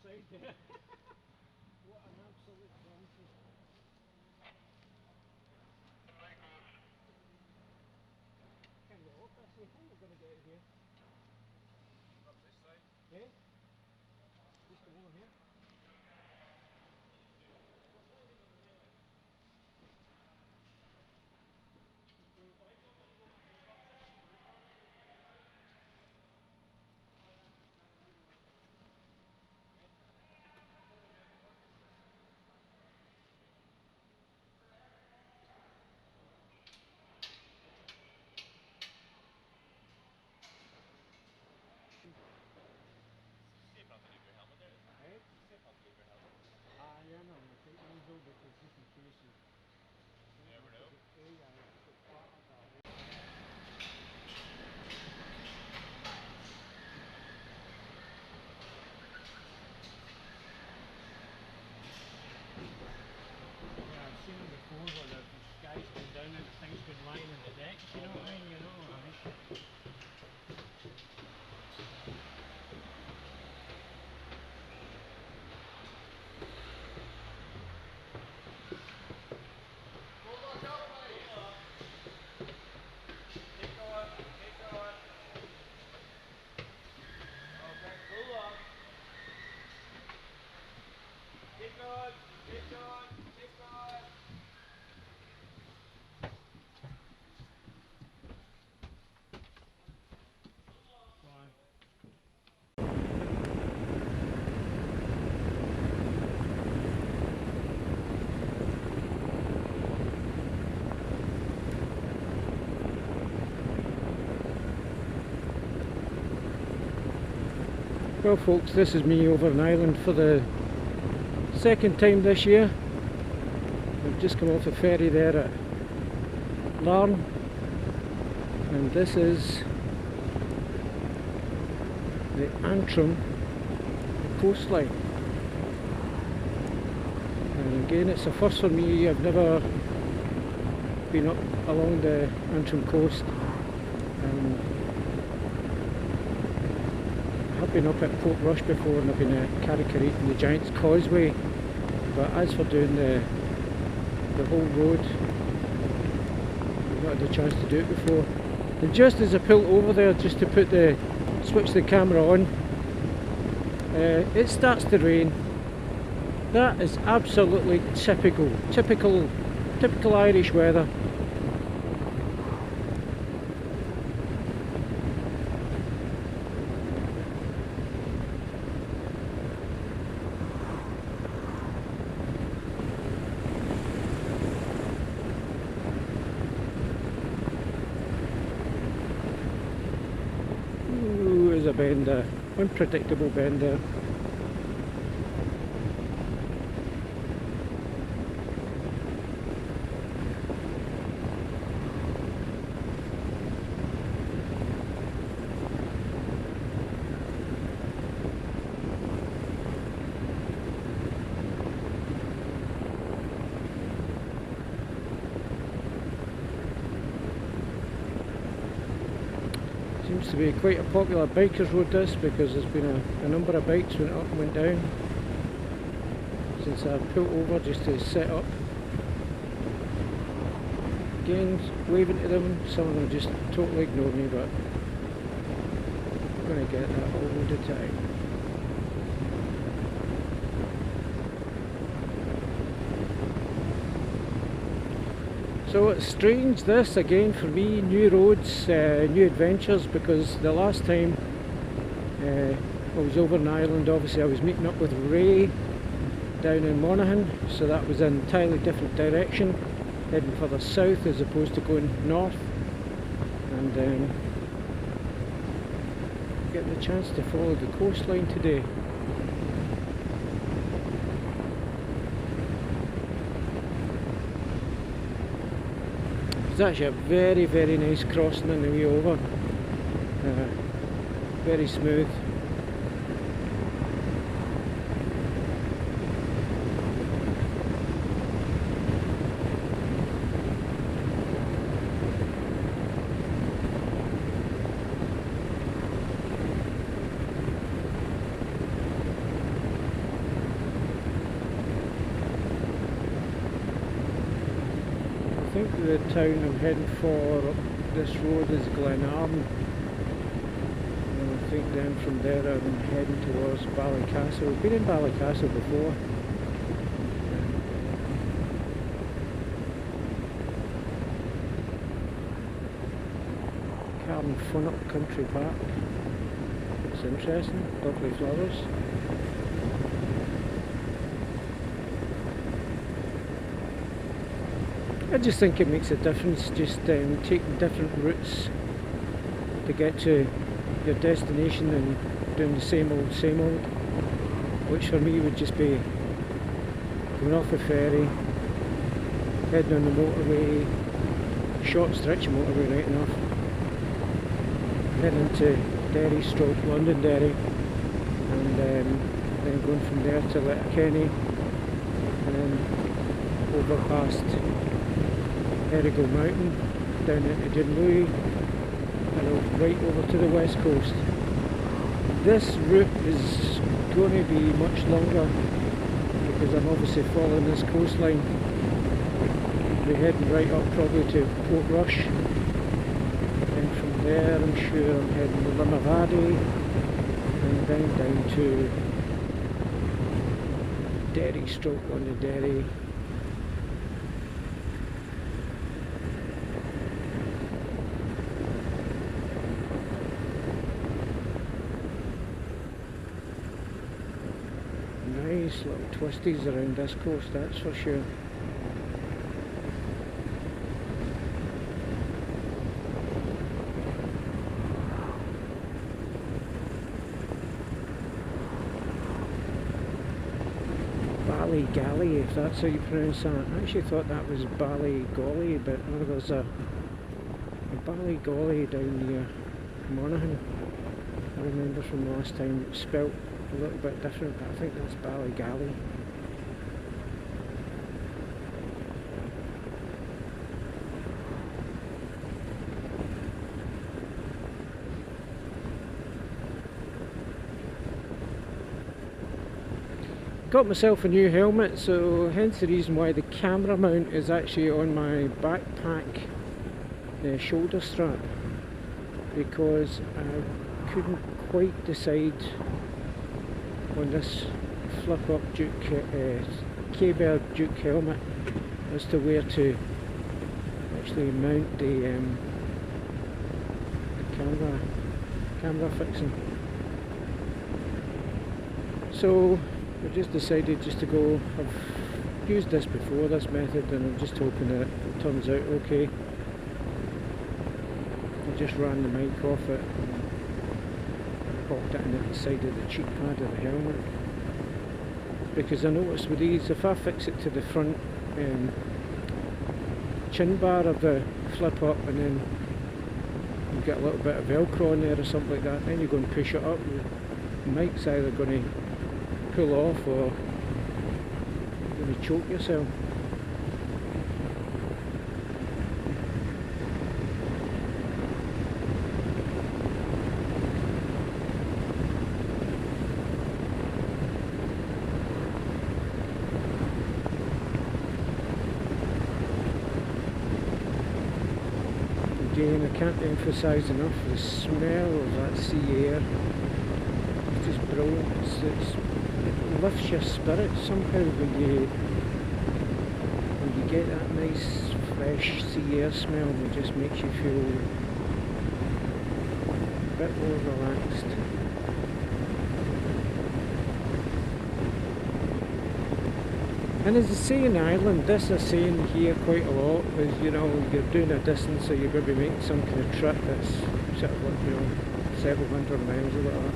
side there. What an absolute donkey. Can't get off this, I think we're going to get it here. Up this side? Eh? Just come over here. Safe not to leave your helmet there, isn't it? Eh? Safe not to leave your helmet. Yeah, no, I'm taking these though because just in case you never know. yeah, it's flat like that. Yeah, I've seen them before where the guys been down and the thing's been lying in the deck, you know what I mean? You know, Keep going, keep going. Okay, cool off. Keep going, keep going, keep going. Why? Well folks, this is me over in Ireland for the second time this year. I've just come off the ferry there at Larne, and this is the Antrim coastline. And again, it's a first for me. I've never been up along the Antrim coast. I've been up at Portrush before and I've been at Carrick-a-Rede and the Giant's Causeway, but as for doing the whole road, I've not had the chance to do it before. And just as I pulled over there just to switch the camera on, it starts to rain. That is absolutely typical Irish weather. There's a bend there, unpredictable bend there. Seems to be quite a popular bikers road this, because there's been a number of bikes went up and went down since I pulled over just to set up. Again, waving to them, some of them just totally ignore me, but I'm going to get that all the time. So it's strange this again for me, new roads, new adventures, because the last time I was over in Ireland, obviously I was meeting up with Ray down in Monaghan, so that was an entirely different direction, heading further south as opposed to going north, and getting the chance to follow the coastline today. It's actually a very nice crossing on the way over, very smooth. the town I'm heading for up this road is Glenarm. And I think then from there I'm heading towards Ballycastle. I've been in Ballycastle before. Funnock Country Park. It's interesting, lovely flowers. I just think it makes a difference just taking different routes to get to your destination and doing the same old, which for me would just be going off the ferry, heading on the motorway, short stretch of motorway right enough, heading to Derry stroke Londonderry, and then going from there to Letterkenny, and then over past Errigal Mountain, down into Dunlewy, and right over to the west coast. This route is going to be much longer because I'm obviously following this coastline. We're heading right up probably to Portrush. There, I'm sure I'm heading to Limavady and then down to Derry stroke Londonderry. Nice little twisties around this coast, that's for sure. Ballygally, if that's how you pronounce that. I actually thought that was Ballygolly, but there's a Ballygolly down near Monaghan. I remember from last time it was spelt a little bit different, but I think that's Ballygally. Got myself a new helmet, so hence the reason why the camera mount is actually on my backpack shoulder strap, because I couldn't quite decide on this flip up Duke K-Bird Duke helmet as to where to actually mount the camera fixing. So I just decided just to go. I've used this before, this method, and I'm just hoping that it turns out okay. I just ran the mic off it and popped it in at the side of the cheek pad of the helmet, because I noticed with these, if I fix it to the front chin bar of the flip up and then you get a little bit of velcro on there or something like that, then you go and push it up, the mic's either going to pull off or you're going to choke yourself. Again, I can't emphasise enough the smell of that sea air. It's just brilliant. It lifts your spirits somehow when you get that nice fresh sea air smell. It just makes you feel a bit more relaxed. And as I say in Ireland, this is saying here quite a lot, is, you know, you're doing a distance, so you're going to be making some kind of trip that's sort of like, you know, several hundred miles or whatever.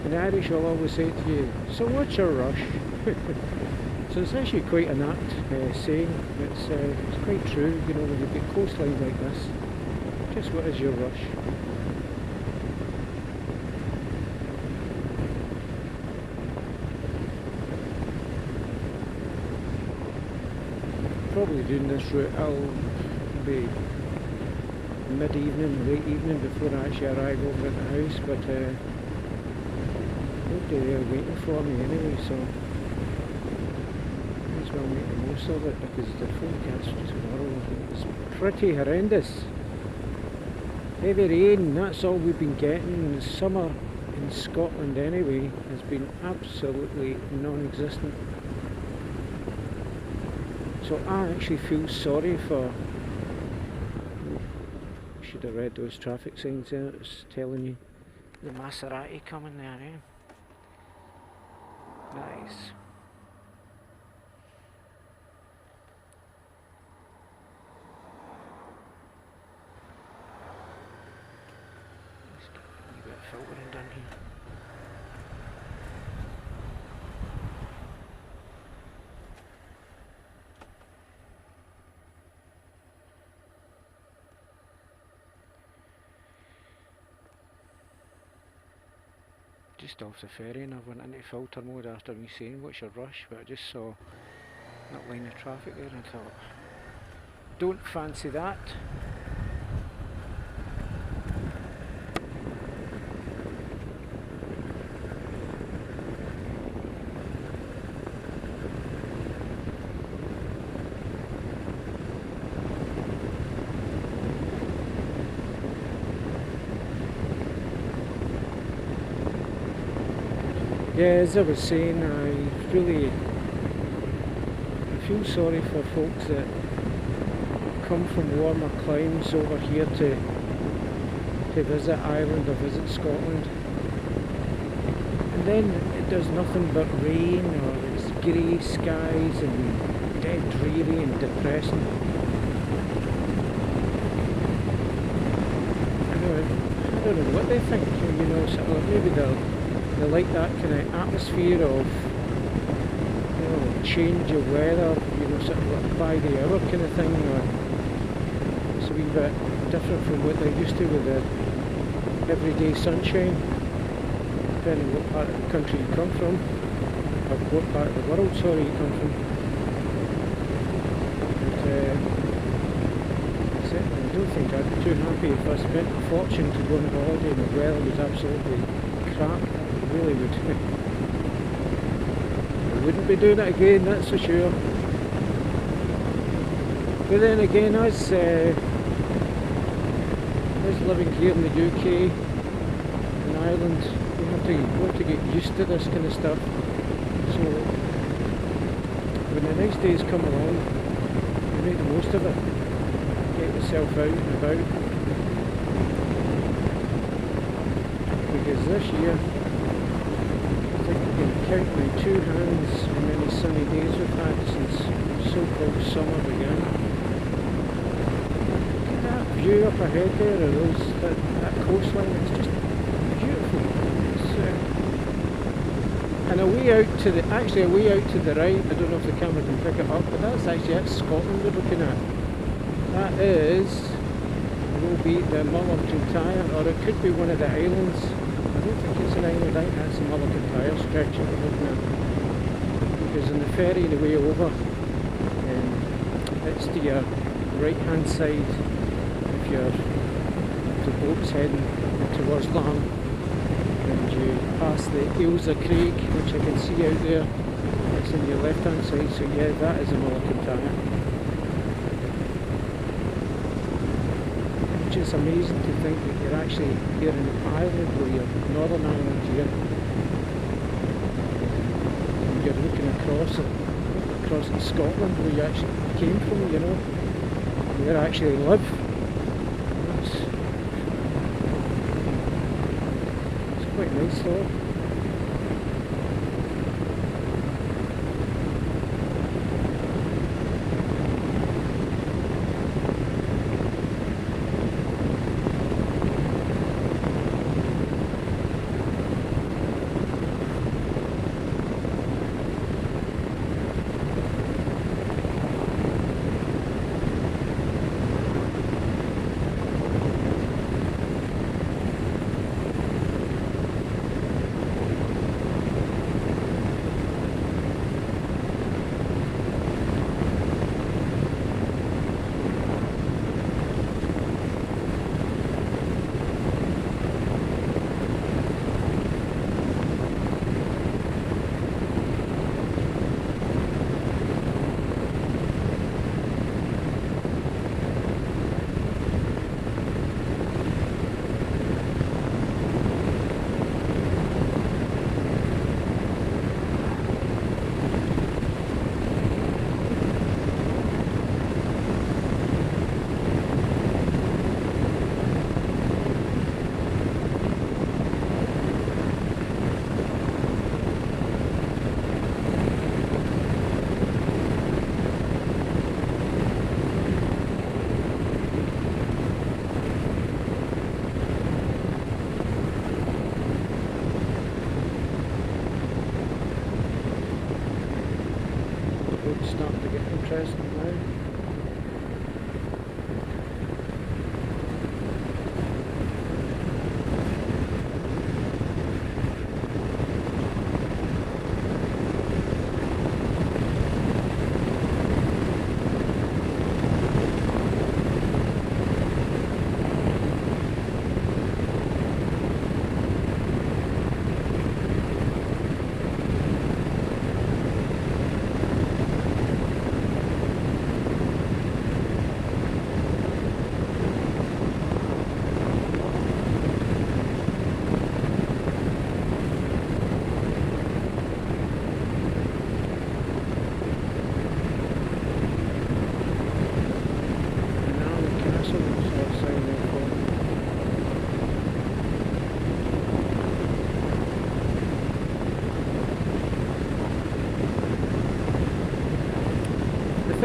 And the Irish will always say to you, so what's your rush? So it's actually quite an apt saying. It's quite true, you know, when you've got coastline like this, just what is your rush? Probably doing this route, I'll be mid-evening, late evening before I actually arrive over at the house, but nobody there waiting for me anyway, so might as well make the most. most of it because the forecast for tomorrow is pretty horrendous. Heavy rain, that's all we've been getting. The summer in Scotland anyway has been absolutely non-existent. So I actually feel sorry for... Should have read those traffic signs there. It's telling you the Maserati coming there, eh? Nice. Let's get a wee bit of filtering done here. Just off the ferry and I went into filter mode after me saying what's your rush, but I just saw that line of traffic there and thought, don't fancy that. Yeah, as I was saying, I feel sorry for folks that come from warmer climes over here to visit Ireland or visit Scotland, and then it does nothing but rain, or it's grey skies and dead dreary and depressing. I don't know what they think, you know, sort of, maybe they like that kind of atmosphere of, you know, change of weather, you know, sort of like by the hour kind of thing, or it's a wee bit different from what they're used to with the everyday sunshine, depending on what part of the country you come from, or what part of the world, sorry, you come from. But, certainly I don't think I'd be too happy if I spent a fortune to go on holiday and the weather was absolutely crap. Really would. I wouldn't be doing it again, that's for sure. But then again, as living here in the UK, in Ireland, we have to get used to this kind of stuff. So when the nice days come along, you make the most of it. Get yourself out and about. Because this year, I can count my two hands how many sunny days we've had since so-called summer began. Look at that view up ahead there of that coastline, it's just beautiful. It's, and away out to the right, I don't know if the camera can pick it up, but that's Scotland we're looking at. That will be the Mull of Kintyre, or it could be one of the islands. I don't think it's an island, I think that's the Mull of Kintyre stretch that we're looking at. Because on the ferry the way over, it's to your right hand side if the boat's heading towards Larne, and you pass the Ailsa Craig, which I can see out there, it's on your left hand side, so yeah, that is the Mull of Kintyre. It's amazing to think that you're actually here in Ireland, where you're Northern Ireland here, and you're looking across at Scotland, where you actually came from, you know, where you actually live. It's quite nice though.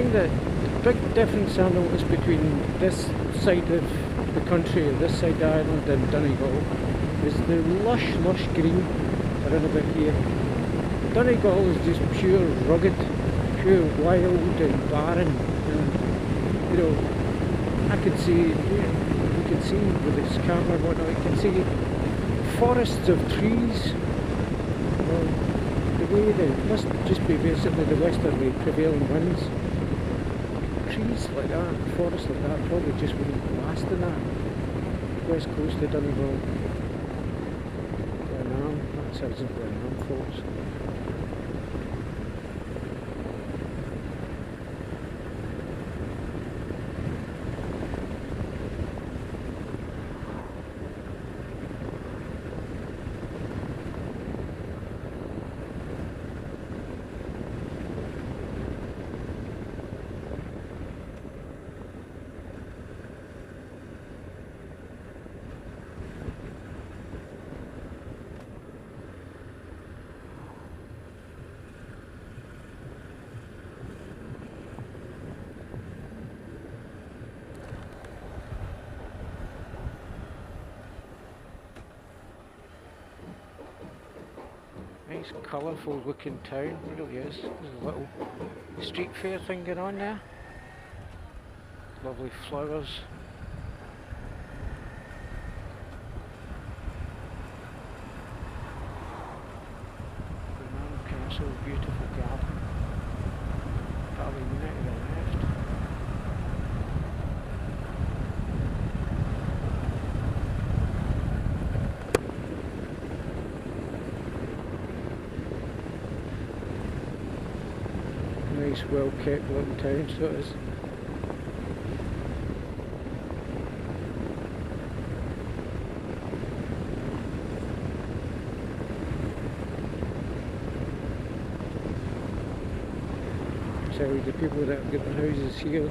find that the big difference I notice between this side of the country, this side of the island and Donegal, is the lush green around about here. Donegal is just pure rugged, pure wild and barren, and you know, I could see, you can see with this camera and whatnot, you can see forests of trees. Well, the way that must just be basically the westerly prevailing winds. Trees like that, forests like that, probably just wouldn't last in that. West coast of Donegal. Glenarm, that sounds like Glenarm, folks. Nice colourful looking town, it really is. There's a little street fair thing going on there. Lovely flowers. Glenarm Castle, beautiful garden. Probably right to the left. Nice, well kept little town, so it is. So the people that have got the houses here,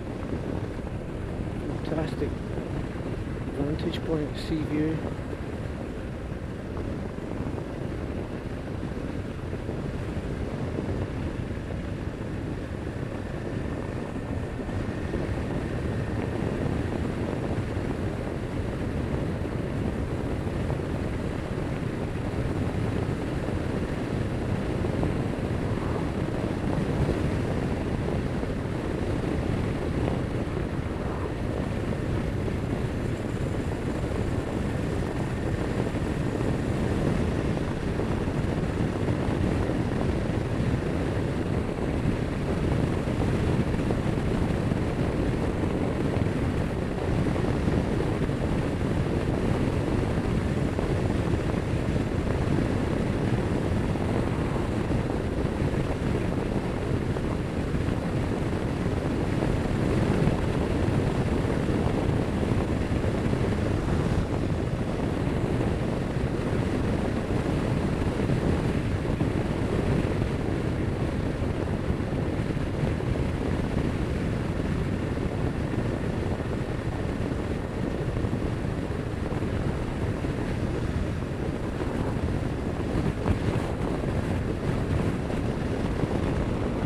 fantastic vantage point, sea view.